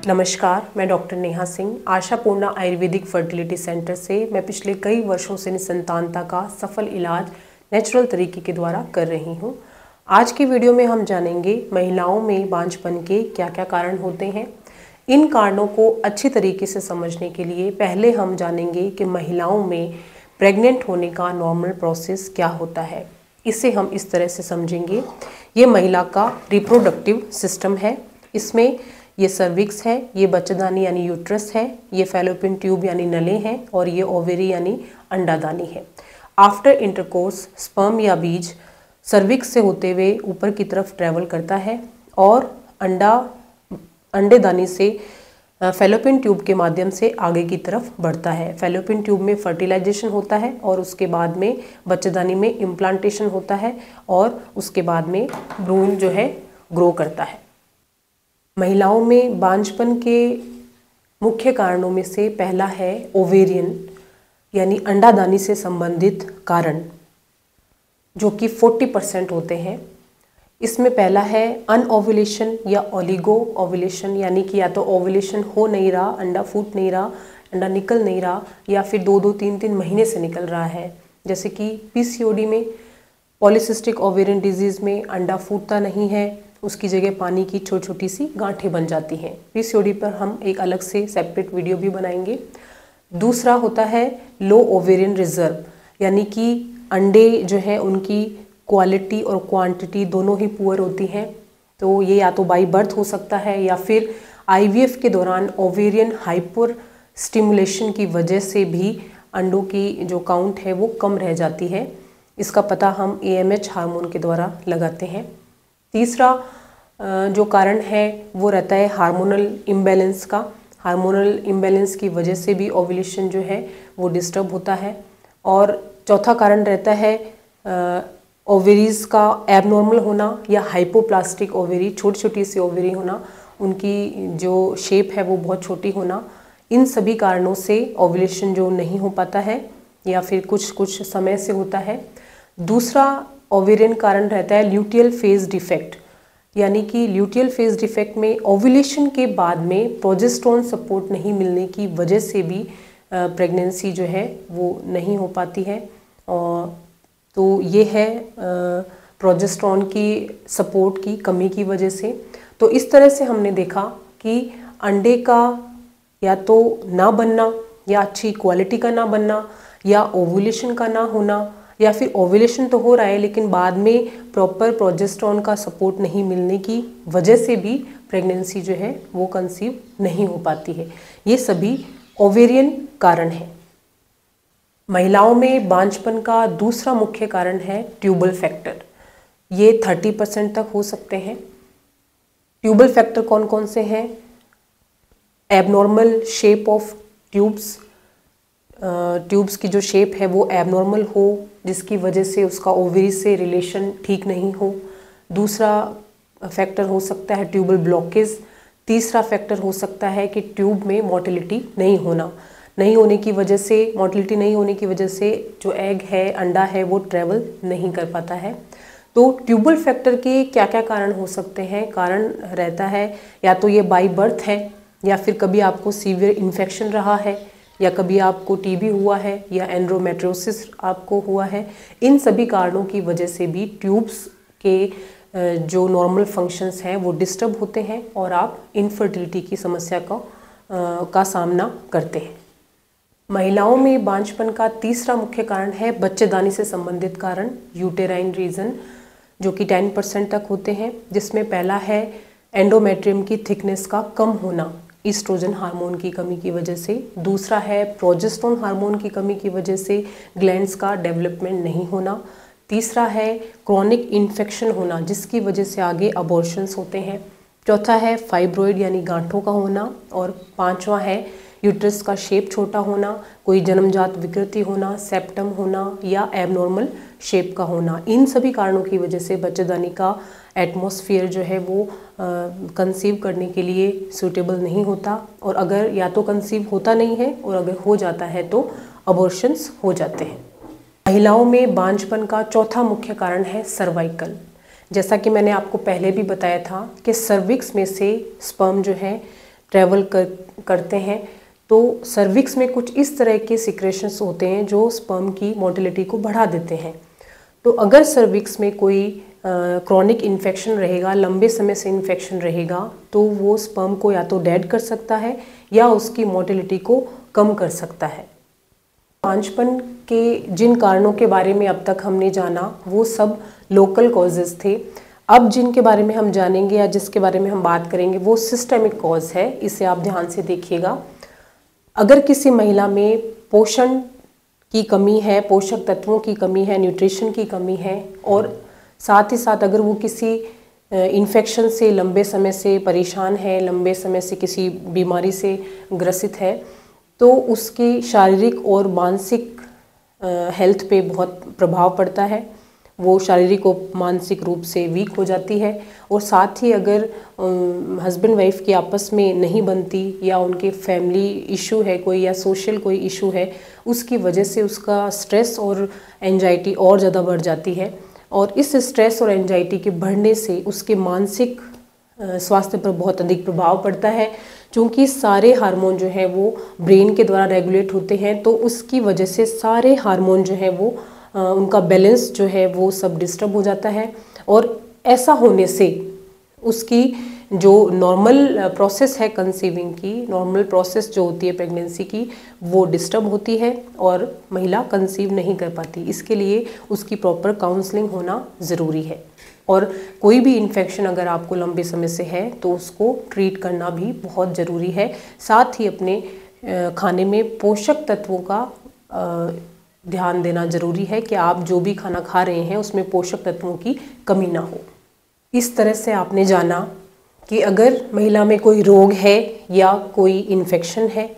नमस्कार, मैं doctor Neha Singh Ashapurna Ayurvedic fertility centre से मैं पिछले कई वर्षों से निसंतानता का सफल इलाज नेचुरल तरीके के द्वारा कर रही हूँ। आज की वीडियो में हम जानेंगे महिलाओं में बांझपन के क्या क्या कारण होते हैं। इन कारणों को अच्छी तरीके से समझने के लिए पहले हम जानेंगे कि महिलाओं में प्रेग्नेंट होने का नॉर्मल प्रोसेस क्या होता है। इसे हम इस तरह से समझेंगे, ये महिला का रिप्रोडक्टिव सिस्टम है। इसमें ये सर्विक्स है, ये बच्चेदानी यानी यूट्रस है, ये फैलोपियन ट्यूब यानी नले हैं और ये ओवेरी यानी अंडादानी है। आफ्टर इंटरकोर्स स्पर्म या बीज सर्विक्स से होते हुए ऊपर की तरफ ट्रेवल करता है और अंडेदानी से फैलोपियन ट्यूब के माध्यम से आगे की तरफ बढ़ता है। फैलोपियन ट्यूब में फर्टिलाइजेशन होता है और उसके बाद में बच्चेदानी में इम्प्लांटेशन होता है और उसके बाद में भ्रूण जो है ग्रो करता है। महिलाओं में बांझपन के मुख्य कारणों में से पहला है ओवेरियन यानी अंडादानी से संबंधित कारण, जो कि 40% होते हैं। इसमें पहला है अनओव्यूलेशन या ओलिगो ओव्यूलेशन, यानी कि या तो ओव्यूलेशन हो नहीं रहा, अंडा फूट नहीं रहा, अंडा निकल नहीं रहा, या फिर 2-2, 3-3 महीने से निकल रहा है। जैसे कि पीसीओडी में, पॉलीसिस्टिक ओवेरियन डिजीज़ में अंडा फूटता नहीं है, उसकी जगह पानी की छोटी छोटी सी गांठें बन जाती हैं। पीसीओडी पर हम एक अलग से सेपरेट वीडियो भी बनाएंगे। दूसरा होता है लो ओवेरियन रिजर्व, यानी कि अंडे जो है उनकी क्वालिटी और क्वांटिटी दोनों ही पुअर होती हैं। तो ये या तो बाई बर्थ हो सकता है या फिर आईवीएफ के दौरान ओवेरियन हाइपर स्टिमुलेशन की वजह से भी अंडों की जो काउंट है वो कम रह जाती है। इसका पता हम एएमएच हार्मोन के द्वारा लगाते हैं। तीसरा जो कारण है वो रहता है हार्मोनल इम्बैलेंस का। हार्मोनल इम्बैलेंस की वजह से भी ओव्यूलेशन जो है वो डिस्टर्ब होता है। और चौथा कारण रहता है ओवेरीज का एबनॉर्मल होना या हाइपोप्लास्टिक ओवेरी, छोटी छोटी सी ओवेरी होना, उनकी जो शेप है वो बहुत छोटी होना। इन सभी कारणों से ओव्यूलेशन जो नहीं हो पाता है या फिर कुछ समय से होता है। दूसरा ओवेरियन कारण रहता है ल्यूटियल फेज डिफेक्ट, यानी कि ल्यूटियल फेज डिफेक्ट में ओव्यूलेशन के बाद में प्रोजेस्टेरोन सपोर्ट नहीं मिलने की वजह से भी प्रेगनेंसी जो है वो नहीं हो पाती है। और तो ये है प्रोजेस्टेरोन की सपोर्ट की कमी की वजह से। तो इस तरह से हमने देखा कि अंडे का या तो ना बनना या अच्छी क्वालिटी का ना बनना या ओव्यूलेशन का ना होना, या फिर ओव्यूलेशन तो हो रहा है लेकिन बाद में प्रॉपर प्रोजेस्टेरोन का सपोर्ट नहीं मिलने की वजह से भी प्रेगनेंसी जो है वो कंसीव नहीं हो पाती है। ये सभी ओवेरियन कारण हैं। महिलाओं में बांझपन का दूसरा मुख्य कारण है ट्यूबल फैक्टर। ये 30% तक हो सकते हैं। ट्यूबल फैक्टर कौन कौन से हैं? Abnormal shape of tubes, tubes की जो शेप है वो एबनॉर्मल हो जिसकी वजह से उसका ओवरी से रिलेशन ठीक नहीं हो। दूसरा फैक्टर हो सकता है ट्यूबल ब्लॉकेज। तीसरा फैक्टर हो सकता है कि ट्यूब में मोटिलिटी नहीं होने की वजह से, मोटिलिटी नहीं होने की वजह से जो एग है, अंडा है, वो ट्रेवल नहीं कर पाता है। तो ट्यूबल फैक्टर के क्या क्या कारण हो सकते हैं? कारण रहता है या तो ये बाई बर्थ है, या फिर कभी आपको सीवियर इन्फेक्शन रहा है, या कभी आपको टीबी हुआ है, या एंड्रोमेट्रियोसिस आपको हुआ है। इन सभी कारणों की वजह से भी ट्यूब्स के जो नॉर्मल फंक्शंस हैं वो डिस्टर्ब होते हैं और आप इनफर्टिलिटी की समस्या का सामना करते हैं। महिलाओं में बांझपन का तीसरा मुख्य कारण है बच्चेदानी से संबंधित कारण, यूटेराइन रीजन, जो कि 10% तक होते हैं। जिसमें पहला है एंडोमेट्रियम की थिकनेस का कम होना ईस्ट्रोजन हार्मोन की कमी की वजह से। दूसरा है प्रोजेस्टेरोन हार्मोन की कमी की वजह से ग्लैंड्स का डेवलपमेंट नहीं होना। तीसरा है क्रॉनिक इन्फेक्शन होना जिसकी वजह से आगे अबॉर्शंस होते हैं। चौथा है फाइब्रॉइड यानी गांठों का होना। और पांचवा है यूट्रस का शेप छोटा होना, कोई जन्मजात विकृति होना, सेप्टम होना या एबनॉर्मल शेप का होना। इन सभी कारणों की वजह से बच्चेदानी का एटमॉस्फेयर जो है वो कंसीव करने के लिए सूटेबल नहीं होता, और अगर या तो कंसीव होता नहीं है और अगर हो जाता है तो अबॉर्शंस हो जाते हैं। महिलाओं में बांझपन का चौथा मुख्य कारण है सर्वाइकल। जैसा कि मैंने आपको पहले भी बताया था कि सर्विक्स में से स्पर्म जो है ट्रैवल करते हैं तो सर्विक्स में कुछ इस तरह के सिक्रेशंस होते हैं जो स्पर्म की मोटिलिटी को बढ़ा देते हैं। तो अगर सर्विक्स में कोई क्रॉनिक इन्फेक्शन रहेगा, लंबे समय से इन्फेक्शन रहेगा, तो वो स्पर्म को या तो डेड कर सकता है या उसकी मोटिलिटी को कम कर सकता है। बांझपन के जिन कारणों के बारे में अब तक हमने जाना वो सब लोकल कॉजेज़ थे। अब जिनके बारे में हम जानेंगे या जिसके बारे में हम बात करेंगे वो सिस्टेमिक कॉज है। इसे आप ध्यान से देखिएगा। अगर किसी महिला में पोषण की कमी है, पोषक तत्वों की कमी है, न्यूट्रिशन की कमी है और साथ ही साथ अगर वो किसी इन्फेक्शन से लंबे समय से परेशान है, लंबे समय से किसी बीमारी से ग्रसित है, तो उसकी शारीरिक और मानसिक हेल्थ पे बहुत प्रभाव पड़ता है। वो शारीरिक और मानसिक रूप से वीक हो जाती है। और साथ ही अगर हस्बैंड वाइफ की आपस में नहीं बनती या उनके फैमिली इशू है कोई या सोशल कोई इशू है, उसकी वजह से उसका स्ट्रेस और एंजाइटी और ज़्यादा बढ़ जाती है। और इस स्ट्रेस और एंजाइटी के बढ़ने से उसके मानसिक स्वास्थ्य पर बहुत अधिक प्रभाव पड़ता है। क्योंकि सारे हार्मोन जो हैं वो ब्रेन के द्वारा रेगुलेट होते हैं, तो उसकी वजह से सारे हार्मोन जो हैं वो उनका बैलेंस जो है वो सब डिस्टर्ब हो जाता है। और ऐसा होने से उसकी जो नॉर्मल प्रोसेस है कंसीविंग की, नॉर्मल प्रोसेस जो होती है प्रेगनेंसी की, वो डिस्टर्ब होती है और महिला कंसीव नहीं कर पाती। इसके लिए उसकी प्रॉपर काउंसलिंग होना ज़रूरी है। और कोई भी इन्फेक्शन अगर आपको लंबे समय से है तो उसको ट्रीट करना भी बहुत ज़रूरी है। साथ ही अपने खाने में पोषक तत्वों का ध्यान देना ज़रूरी है कि आप जो भी खाना खा रहे हैं उसमें पोषक तत्वों की कमी ना हो। इस तरह से आपने जाना कि अगर महिला में कोई रोग है या कोई इन्फेक्शन है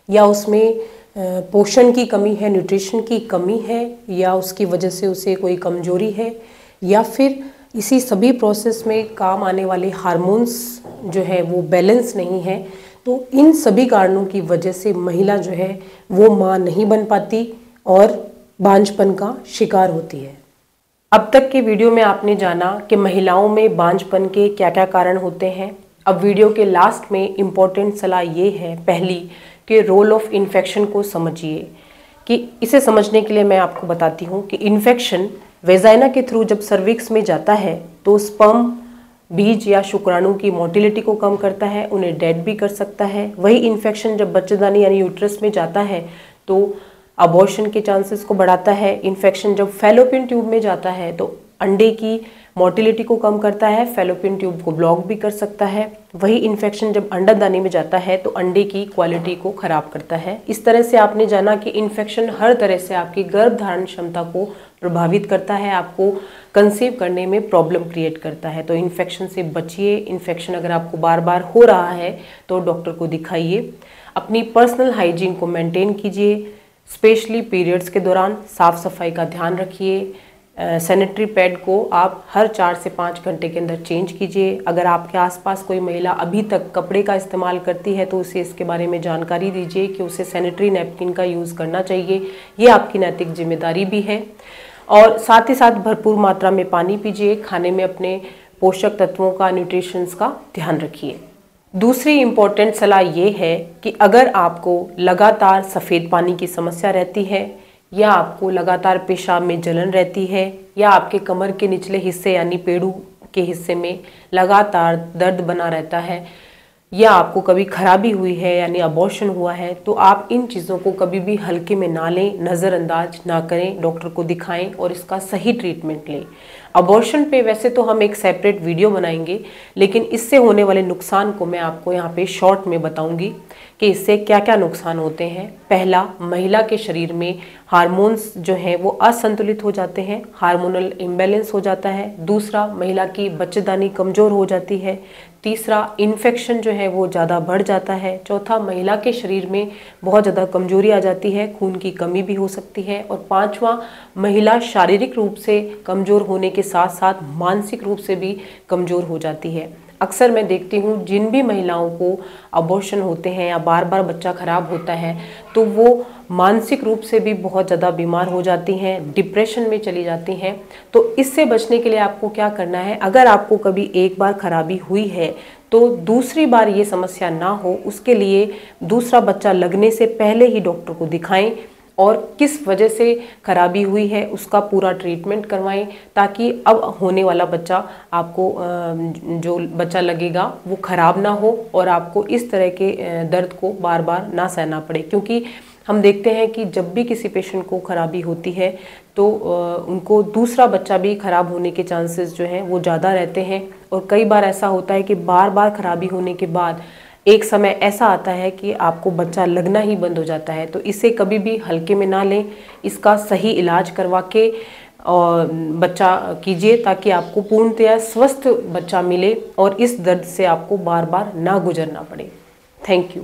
या उसमें पोषण की कमी है, न्यूट्रिशन की कमी है, या उसकी वजह से उसे कोई कमजोरी है, या फिर इसी सभी प्रोसेस में काम आने वाले हार्मोन्स जो है वो बैलेंस नहीं है, तो इन सभी कारणों की वजह से महिला जो है वो माँ नहीं बन पाती और बांझपन का शिकार होती है। अब तक के वीडियो में आपने जाना कि महिलाओं में बांझपन के क्या क्या कारण होते हैं। अब वीडियो के लास्ट में इम्पोर्टेंट सलाह ये है, पहली कि रोल ऑफ इन्फेक्शन को समझिए। कि इसे समझने के लिए मैं आपको बताती हूँ कि इन्फेक्शन वेजाइना के थ्रू जब सर्विक्स में जाता है तो स्पर्म बीज या शुक्राणु की मोटिलिटी को कम करता है, उन्हें डेड भी कर सकता है। वही इन्फेक्शन जब बच्चेदानी यानी यूट्रस में जाता है तो अबॉर्शन के चांसेस को बढ़ाता है। इन्फेक्शन जब फैलोपियन ट्यूब में जाता है तो अंडे की मोटिलिटी को कम करता है, फैलोपियन ट्यूब को ब्लॉक भी कर सकता है। वही इन्फेक्शन जब अंडादानी में जाता है तो अंडे की क्वालिटी को खराब करता है। इस तरह से आपने जाना कि इन्फेक्शन हर तरह से आपकी गर्भ धारण क्षमता को प्रभावित करता है, आपको कंसीव करने में प्रॉब्लम क्रिएट करता है। तो इन्फेक्शन से बचिए। इन्फेक्शन अगर आपको बार बार हो रहा है तो डॉक्टर को दिखाइए। अपनी पर्सनल हाइजीन को मेंटेन कीजिए, स्पेशली पीरियड्स के दौरान साफ सफाई का ध्यान रखिए। सैनिटरी पैड को आप हर 4 से 5 घंटे के अंदर चेंज कीजिए। अगर आपके आसपास कोई महिला अभी तक कपड़े का इस्तेमाल करती है तो उसे इसके बारे में जानकारी दीजिए कि उसे सैनिटरी नैपकिन का यूज़ करना चाहिए। ये आपकी नैतिक जिम्मेदारी भी है। और साथ ही साथ भरपूर मात्रा में पानी पीजिए। खाने में अपने पोषक तत्वों का, न्यूट्रिशंस का ध्यान रखिए। दूसरी इम्पॉर्टेंट सलाह ये है कि अगर आपको लगातार सफ़ेद पानी की समस्या रहती है, या आपको लगातार पेशाब में जलन रहती है, या आपके कमर के निचले हिस्से यानी पेड़ू के हिस्से में लगातार दर्द बना रहता है, या आपको कभी खराबी हुई है यानी अबॉर्शन हुआ है, तो आप इन चीज़ों को कभी भी हल्के में ना लें, नज़रअंदाज ना करें, डॉक्टर को दिखाएं और इसका सही ट्रीटमेंट लें। अबॉर्शन पे वैसे तो हम एक सेपरेट वीडियो बनाएंगे, लेकिन इससे होने वाले नुकसान को मैं आपको यहाँ पे शॉर्ट में बताऊंगी कि इससे क्या क्या नुकसान होते हैं। पहला, महिला के शरीर में हार्मोन्स जो हैं वो असंतुलित हो जाते हैं, हार्मोनल इम्बैलेंस हो जाता है। दूसरा, महिला की बच्चेदानी कमज़ोर हो जाती है। तीसरा, इन्फेक्शन जो है वो ज़्यादा बढ़ जाता है। चौथा, महिला के शरीर में बहुत ज़्यादा कमजोरी आ जाती है, खून की कमी भी हो सकती है। और पांचवा, महिला शारीरिक रूप से कमज़ोर होने के साथ साथ मानसिक रूप से भी कमज़ोर हो जाती है। अक्सर मैं देखती हूँ जिन भी महिलाओं को अबॉर्शन होते हैं या बार बार बच्चा खराब होता है तो वो मानसिक रूप से भी बहुत ज़्यादा बीमार हो जाती हैं, डिप्रेशन में चली जाती हैं। तो इससे बचने के लिए आपको क्या करना है, अगर आपको कभी एक बार खराबी हुई है तो दूसरी बार ये समस्या ना हो, उसके लिए दूसरा बच्चा लगने से पहले ही डॉक्टर को दिखाएं और किस वजह से खराबी हुई है उसका पूरा ट्रीटमेंट करवाएं, ताकि अब होने वाला बच्चा आपको जो बच्चा लगेगा वो खराब ना हो और आपको इस तरह के दर्द को बार बार ना सहना पड़े। क्योंकि हम देखते हैं कि जब भी किसी पेशेंट को खराबी होती है तो उनको दूसरा बच्चा भी खराब होने के चांसेस जो हैं वो ज़्यादा रहते हैं। और कई बार ऐसा होता है कि बार बार खराबी होने के बाद एक समय ऐसा आता है कि आपको बच्चा लगना ही बंद हो जाता है। तो इसे कभी भी हल्के में ना लें, इसका सही इलाज करवा के और बच्चा कीजिए ताकि आपको पूर्णतया स्वस्थ बच्चा मिले और इस दर्द से आपको बार बार ना गुजरना पड़े। Thank you.